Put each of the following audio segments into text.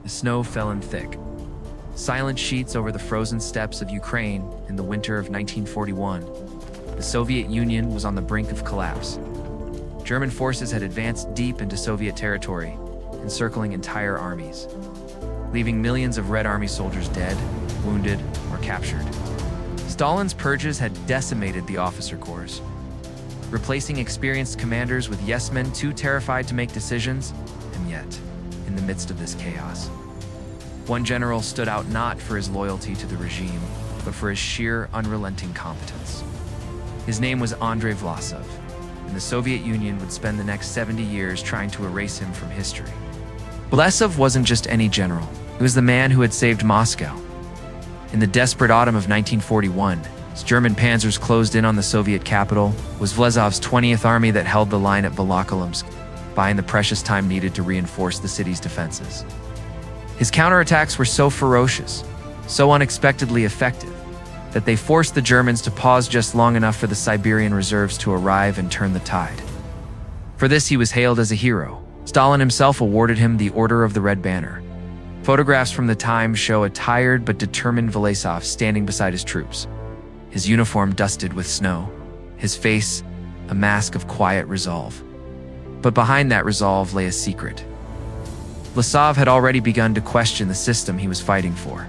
The snow fell in thick, silent sheets over the frozen steppes of Ukraine in the winter of 1941. The Soviet Union was on the brink of collapse. German forces had advanced deep into Soviet territory, encircling entire armies, leaving millions of Red Army soldiers dead, wounded, or captured. Stalin's purges had decimated the officer corps, replacing experienced commanders with yes-men too terrified to make decisions. And yet, in the midst of this chaos, one general stood out not for his loyalty to the regime, but for his sheer, unrelenting competence. His name was Andrei Vlasov, and the Soviet Union would spend the next 70 years trying to erase him from history. Vlasov wasn't just any general. He was the man who had saved Moscow. In the desperate autumn of 1941, as German panzers closed in on the Soviet capital, was Vlasov's 20th Army that held the line at Volokholimsk, buying the precious time needed to reinforce the city's defenses. His counterattacks were so ferocious, so unexpectedly effective, that they forced the Germans to pause just long enough for the Siberian reserves to arrive and turn the tide. For this, he was hailed as a hero. Stalin himself awarded him the Order of the Red Banner. Photographs from the time show a tired but determined Vlasov standing beside his troops, his uniform dusted with snow, his face a mask of quiet resolve. But behind that resolve lay a secret. Vlasov had already begun to question the system he was fighting for.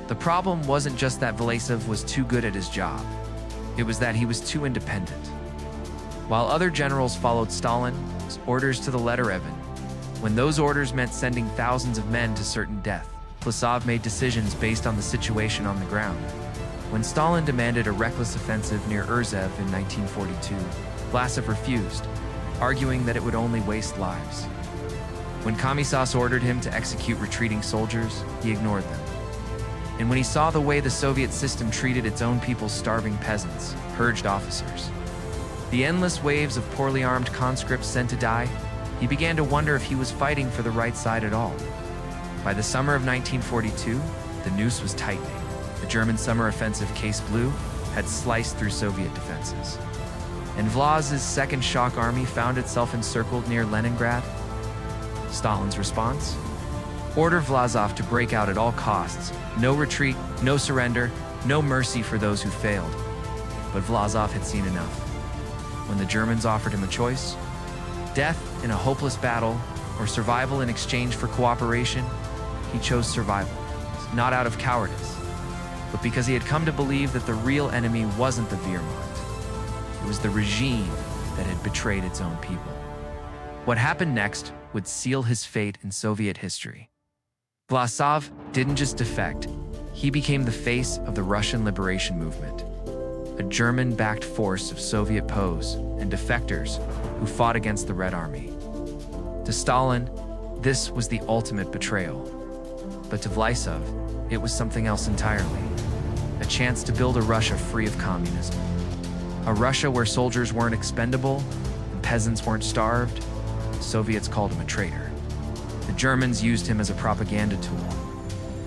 The problem wasn't just that Vlasov was too good at his job. It was that he was too independent. While other generals followed Stalin's orders to the letter, when those orders meant sending thousands of men to certain death, Vlasov made decisions based on the situation on the ground. When Stalin demanded a reckless offensive near Urzev in 1942, Vlasov refused, arguing that it would only waste lives. When Komissos ordered him to execute retreating soldiers, he ignored them. And when he saw the way the Soviet system treated its own people's starving peasants, purged officers, the endless waves of poorly armed conscripts sent to die, he began to wonder if he was fighting for the right side at all. By the summer of 1942, the noose was tightening. The German summer offensive Case Blue had sliced through Soviet defenses. And Vlasov's Second Shock Army found itself encircled near Leningrad. Stalin's response? Order Vlasov to break out at all costs. No retreat, no surrender, no mercy for those who failed. But Vlasov had seen enough. When the Germans offered him a choice, death in a hopeless battle or survival in exchange for cooperation, he chose survival, not out of cowardice, but because he had come to believe that the real enemy wasn't the Wehrmacht. It was the regime that had betrayed its own people. What happened next would seal his fate in Soviet history. Vlasov didn't just defect, he became the face of the Russian liberation movement, a German-backed force of Soviet POWs and defectors who fought against the Red Army. To Stalin, this was the ultimate betrayal. But to Vlasov, it was something else entirely. A chance to build a Russia free of communism. A Russia where soldiers weren't expendable and peasants weren't starved. The Soviets called him a traitor. The Germans used him as a propaganda tool.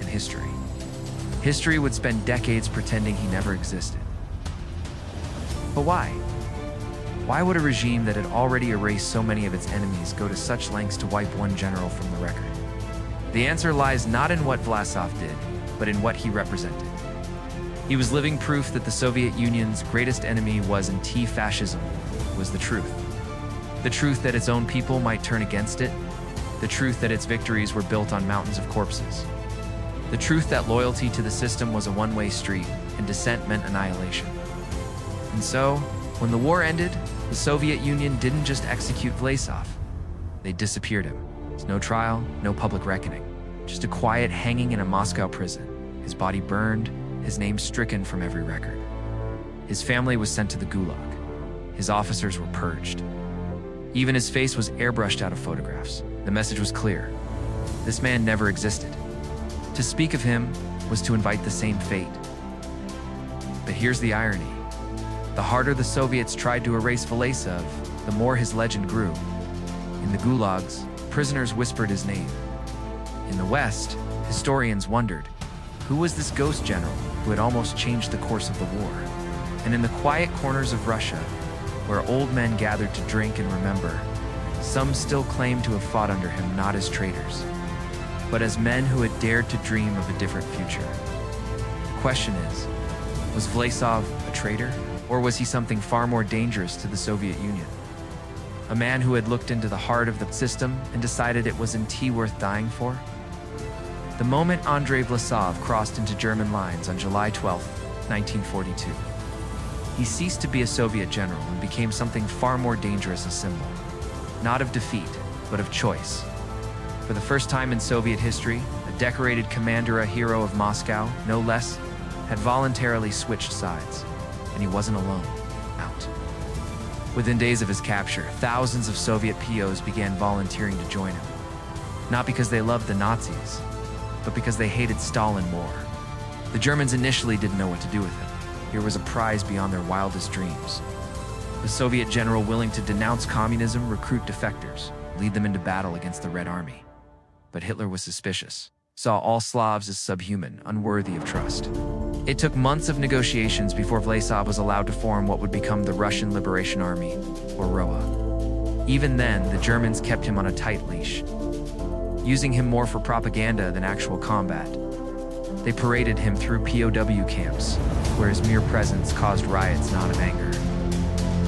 And history would spend decades pretending he never existed. But why? Why would a regime that had already erased so many of its enemies go to such lengths to wipe one general from the record? The answer lies not in what Vlasov did, but in what he represented. He was living proof that the Soviet Union's greatest enemy was anti-fascism, was the truth. The truth that its own people might turn against it. The truth that its victories were built on mountains of corpses. The truth that loyalty to the system was a one-way street and dissent meant annihilation. And so, when the war ended, the Soviet Union didn't just execute Vlasov. They disappeared him. There's no trial, no public reckoning. Just a quiet hanging in a Moscow prison. His body burned, his name stricken from every record. His family was sent to the Gulag. His officers were purged. Even his face was airbrushed out of photographs. The message was clear. This man never existed. To speak of him was to invite the same fate. But here's the irony. The harder the Soviets tried to erase Vlasov, the more his legend grew. In the gulags, prisoners whispered his name. In the West, historians wondered, who was this ghost general who had almost changed the course of the war? And in the quiet corners of Russia, where old men gathered to drink and remember, some still claimed to have fought under him not as traitors, but as men who had dared to dream of a different future. The question is, was Vlasov a traitor, or was he something far more dangerous to the Soviet Union? A man who had looked into the heart of the system and decided it wasn't worth dying for? The moment Andrei Vlasov crossed into German lines on July 12, 1942, he ceased to be a Soviet general and became something far more dangerous, a symbol, not of defeat, but of choice. For the first time in Soviet history, a decorated commander, a hero of Moscow, no less, had voluntarily switched sides, and he wasn't alone. Out. Within days of his capture, thousands of Soviet POs began volunteering to join him, not because they loved the Nazis, but because they hated Stalin more. The Germans initially didn't know what to do with him. Here was a prize beyond their wildest dreams. A Soviet general willing to denounce communism, recruit defectors, lead them into battle against the Red Army. But Hitler was suspicious, saw all Slavs as subhuman, unworthy of trust. It took months of negotiations before Vlasov was allowed to form what would become the Russian Liberation Army, or ROA. Even then, the Germans kept him on a tight leash, using him more for propaganda than actual combat. They paraded him through POW camps, where his mere presence caused riots not of anger,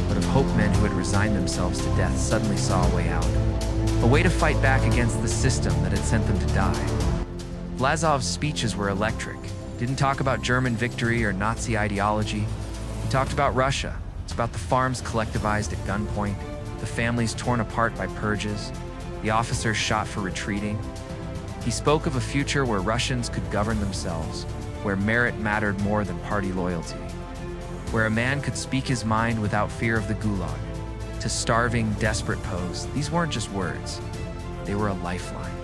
but of hope. Men who had resigned themselves to death suddenly saw a way out, a way to fight back against the system that had sent them to die. Vlasov's speeches were electric. Didn't talk about German victory or Nazi ideology. He talked about Russia. It's about the farms collectivized at gunpoint, the families torn apart by purges, the officers shot for retreating. He spoke of a future where Russians could govern themselves, where merit mattered more than party loyalty, where a man could speak his mind without fear of the gulag. To starving, desperate Poles, these weren't just words, they were a lifeline.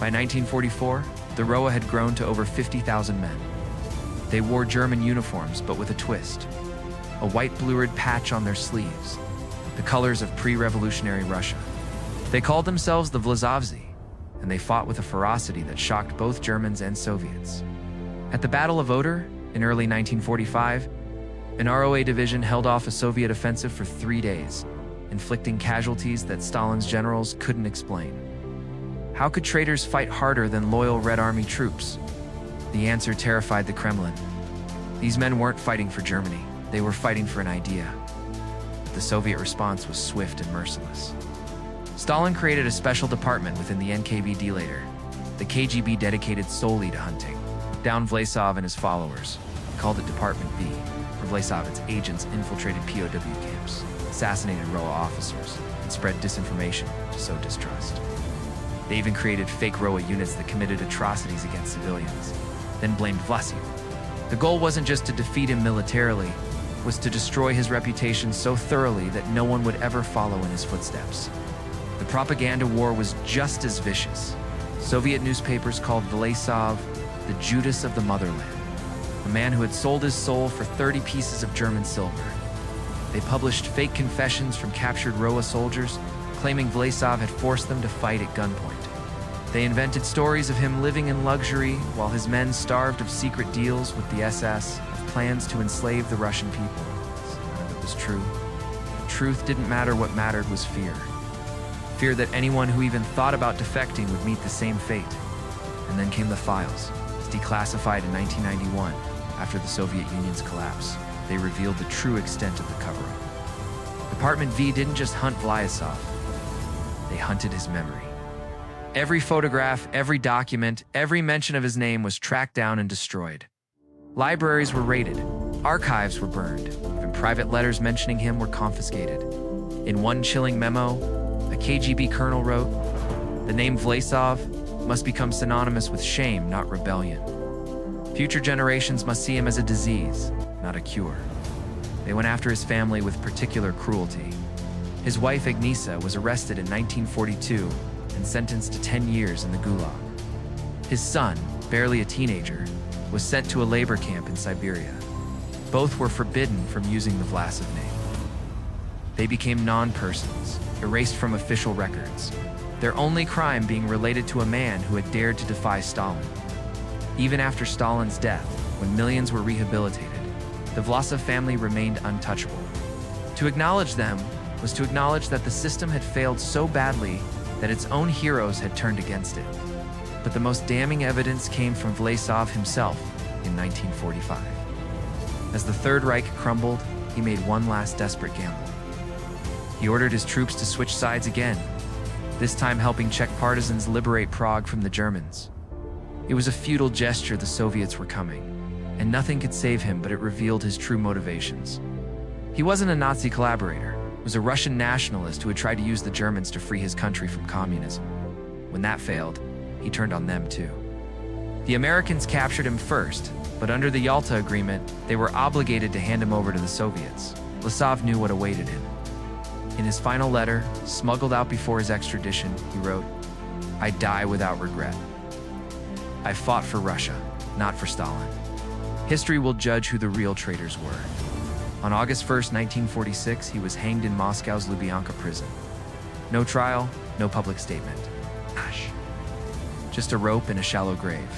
By 1944, the ROA had grown to over 50,000 men. They wore German uniforms, but with a twist. A white blue-red patch on their sleeves, the colors of pre-revolutionary Russia. They called themselves the Vlasovzi, and they fought with a ferocity that shocked both Germans and Soviets. At the Battle of Oder, in early 1945, an ROA division held off a Soviet offensive for 3 days, inflicting casualties that Stalin's generals couldn't explain. How could traitors fight harder than loyal Red Army troops? The answer terrified the Kremlin. These men weren't fighting for Germany, they were fighting for an idea. The Soviet response was swift and merciless. Stalin created a special department within the NKVD later, the KGB dedicated solely to hunting down Vlasov and his followers. He called it Department V. For Vlasov, its agents infiltrated POW camps, assassinated ROA officers, and spread disinformation to sow distrust. They even created fake ROA units that committed atrocities against civilians, then blamed Vlasov. The goal wasn't just to defeat him militarily, it was to destroy his reputation so thoroughly that no one would ever follow in his footsteps. The propaganda war was just as vicious. Soviet newspapers called Vlasov the Judas of the motherland, a man who had sold his soul for 30 pieces of German silver. They published fake confessions from captured ROA soldiers, claiming Vlasov had forced them to fight at gunpoint. They invented stories of him living in luxury while his men starved, of secret deals with the SS, of plans to enslave the Russian people. None of it was true. The truth didn't matter. What mattered was fear. Fear that anyone who even thought about defecting would meet the same fate. And then came the files, declassified in 1991 after the Soviet Union's collapse. They revealed the true extent of the cover-up. Department V didn't just hunt Vlasov, they hunted his memory. Every photograph, every document, every mention of his name was tracked down and destroyed. Libraries were raided, archives were burned, even private letters mentioning him were confiscated. In one chilling memo, a KGB colonel wrote, "The name Vlasov must become synonymous with shame, not rebellion. Future generations must see him as a disease, not a cure." They went after his family with particular cruelty. His wife, Agnesa, was arrested in 1942 and sentenced to 10 years in the Gulag. His son, barely a teenager, was sent to a labor camp in Siberia. Both were forbidden from using the Vlasov name. They became non-persons, erased from official records, their only crime being related to a man who had dared to defy Stalin. Even after Stalin's death, when millions were rehabilitated, the Vlasov family remained untouchable. To acknowledge them was to acknowledge that the system had failed so badly that its own heroes had turned against it. But the most damning evidence came from Vlasov himself in 1945. As the Third Reich crumbled, he made one last desperate gamble. He ordered his troops to switch sides again, this time helping Czech partisans liberate Prague from the Germans. It was a futile gesture. The Soviets were coming, and nothing could save him, but it revealed his true motivations. He wasn't a Nazi collaborator. He was a Russian nationalist who had tried to use the Germans to free his country from communism. When that failed, he turned on them too. The Americans captured him first, but under the Yalta Agreement, they were obligated to hand him over to the Soviets. Vlasov knew what awaited him. In his final letter, smuggled out before his extradition, he wrote, "I die without regret. I fought for Russia, not for Stalin." History will judge who the real traitors were. On August 1st, 1946, he was hanged in Moscow's Lubyanka prison. No trial, no public statement. Ash. Just a rope and a shallow grave.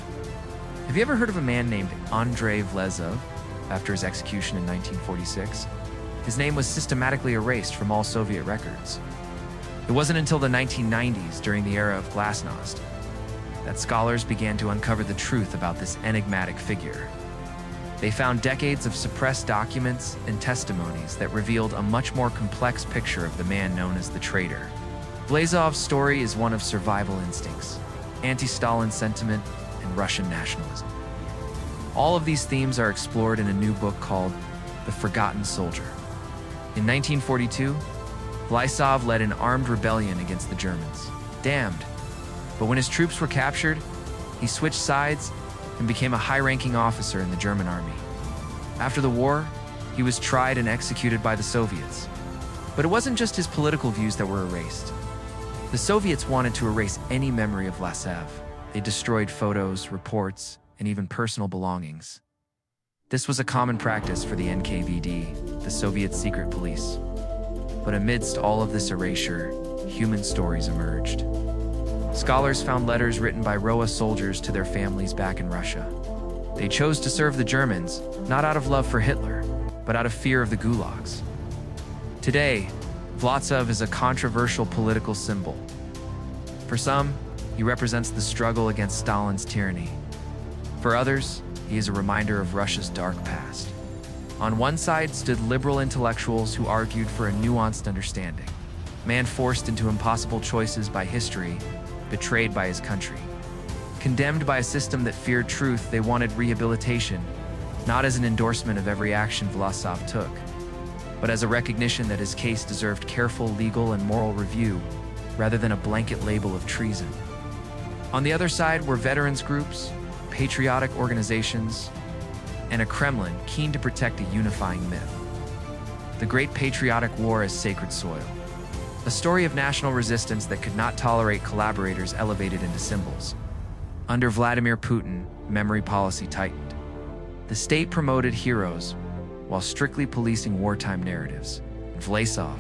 Have you ever heard of a man named Andrei Vlasov after his execution in 1946? His name was systematically erased from all Soviet records. It wasn't until the 1990s, during the era of glasnost, that scholars began to uncover the truth about this enigmatic figure. They found decades of suppressed documents and testimonies that revealed a much more complex picture of the man known as the traitor. Vlasov's story is one of survival instincts, anti-Stalin sentiment, and Russian nationalism. All of these themes are explored in a new book called The Forgotten Soldier. In 1942, Vlasov led an armed rebellion against the Germans. Damned. But when his troops were captured, he switched sides and became a high-ranking officer in the German army. After the war, he was tried and executed by the Soviets. But it wasn't just his political views that were erased. The Soviets wanted to erase any memory of Vlasov. They destroyed photos, reports, and even personal belongings. This was a common practice for the NKVD, the Soviet secret police. But amidst all of this erasure, human stories emerged. Scholars found letters written by ROA soldiers to their families back in Russia. They chose to serve the Germans, not out of love for Hitler, but out of fear of the gulags. Today, Vlasov is a controversial political symbol. For some, he represents the struggle against Stalin's tyranny. For others, he is a reminder of Russia's dark past. On one side stood liberal intellectuals who argued for a nuanced understanding. Man forced into impossible choices by history, betrayed by his country. Condemned by a system that feared truth, they wanted rehabilitation, not as an endorsement of every action Vlasov took, but as a recognition that his case deserved careful legal and moral review, rather than a blanket label of treason. On the other side were veterans groups, patriotic organizations, and a Kremlin keen to protect a unifying myth. The Great Patriotic War as sacred soil. A story of national resistance that could not tolerate collaborators elevated into symbols. Under Vladimir Putin, memory policy tightened. The state promoted heroes while strictly policing wartime narratives. And Vlasov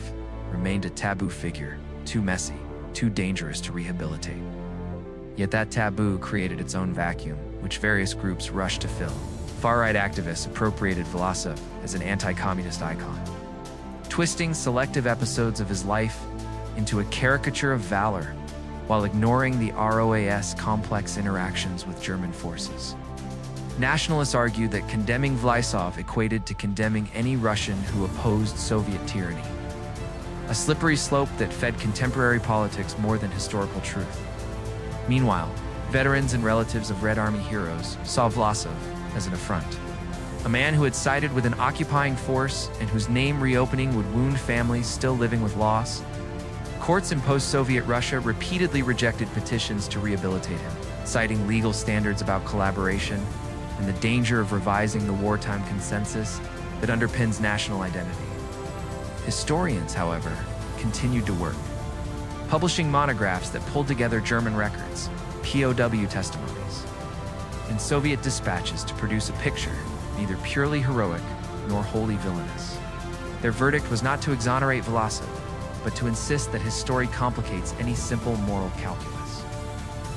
remained a taboo figure, too messy, too dangerous to rehabilitate. Yet that taboo created its own vacuum, which various groups rushed to fill. Far-right activists appropriated Vlasov as an anti-communist icon, twisting selective episodes of his life into a caricature of valor, while ignoring the ROAS' complex interactions with German forces. Nationalists argued that condemning Vlasov equated to condemning any Russian who opposed Soviet tyranny, a slippery slope that fed contemporary politics more than historical truth. Meanwhile, veterans and relatives of Red Army heroes saw Vlasov as an affront, a man who had sided with an occupying force and whose name reopening would wound families still living with loss. Courts in post-Soviet Russia repeatedly rejected petitions to rehabilitate him, citing legal standards about collaboration and the danger of revising the wartime consensus that underpins national identity. Historians, however, continued to work, publishing monographs that pulled together German records, POW testimonies, and Soviet dispatches to produce a picture neither purely heroic nor wholly villainous. Their verdict was not to exonerate Vlasov, but to insist that his story complicates any simple moral calculus.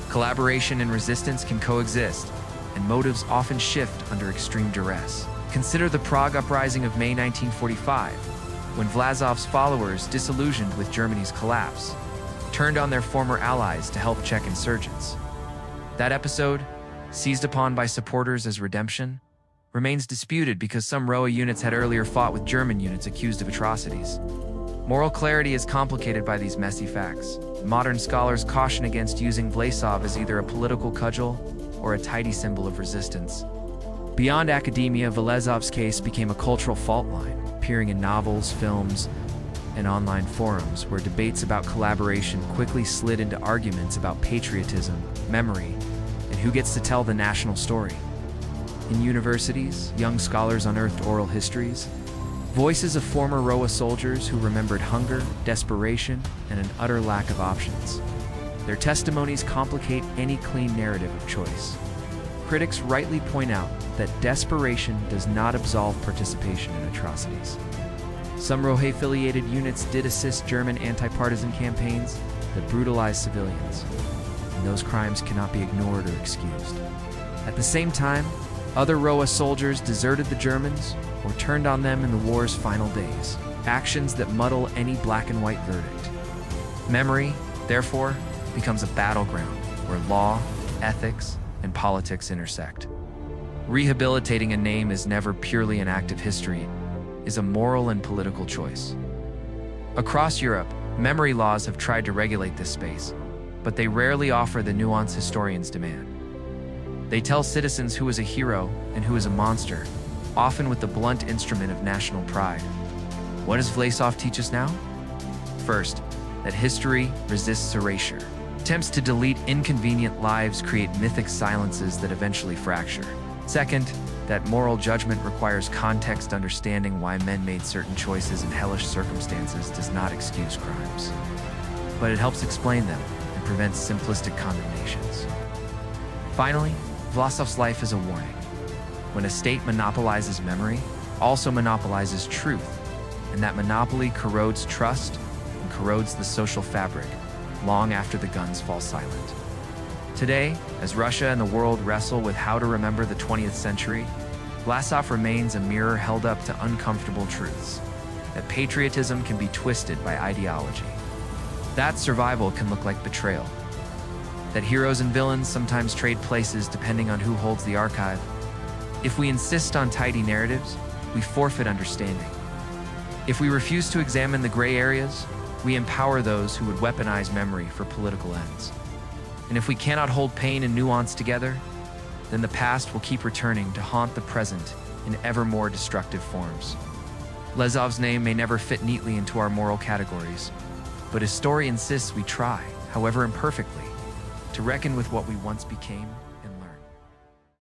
Collaboration and resistance can coexist, and motives often shift under extreme duress. Consider the Prague Uprising of May 1945, when Vlasov's followers, disillusioned with Germany's collapse, turned on their former allies to help Czech insurgents. That episode, seized upon by supporters as redemption, remains disputed because some ROA units had earlier fought with German units accused of atrocities. Moral clarity is complicated by these messy facts. Modern scholars caution against using Vlasov as either a political cudgel or a tidy symbol of resistance. Beyond academia, Vlasov's case became a cultural fault line, appearing in novels, films, and online forums where debates about collaboration quickly slid into arguments about patriotism, memory, and who gets to tell the national story. In universities, young scholars unearthed oral histories, voices of former ROA soldiers who remembered hunger, desperation, and an utter lack of options. Their testimonies complicate any clean narrative of choice. Critics rightly point out that desperation does not absolve participation in atrocities. Some ROA-affiliated units did assist German anti-partisan campaigns that brutalized civilians, and those crimes cannot be ignored or excused. At the same time, other ROA soldiers deserted the Germans or turned on them in the war's final days, actions that muddle any black and white verdict. Memory, therefore, becomes a battleground where law, ethics, and politics intersect. Rehabilitating a name is never purely an act of history, is a moral and political choice. Across Europe, memory laws have tried to regulate this space, but they rarely offer the nuance historians demand. They tell citizens who is a hero and who is a monster, often with the blunt instrument of national pride. What does Vlasov teach us now? First, that history resists erasure. Attempts to delete inconvenient lives create mythic silences that eventually fracture. Second, that moral judgment requires context. Understanding why men made certain choices in hellish circumstances does not excuse crimes, but it helps explain them and prevents simplistic condemnations. Finally, Vlasov's life is a warning. When a state monopolizes memory, also monopolizes truth, and that monopoly corrodes trust and corrodes the social fabric long after the guns fall silent. Today, as Russia and the world wrestle with how to remember the 20th century, Vlasov remains a mirror held up to uncomfortable truths, that patriotism can be twisted by ideology, that survival can look like betrayal, that heroes and villains sometimes trade places depending on who holds the archive. If we insist on tidy narratives, we forfeit understanding. If we refuse to examine the gray areas, we empower those who would weaponize memory for political ends. And if we cannot hold pain and nuance together, then the past will keep returning to haunt the present in ever more destructive forms. Vlasov's name may never fit neatly into our moral categories, but his story insists we try, however imperfectly, to reckon with what we once became and learned.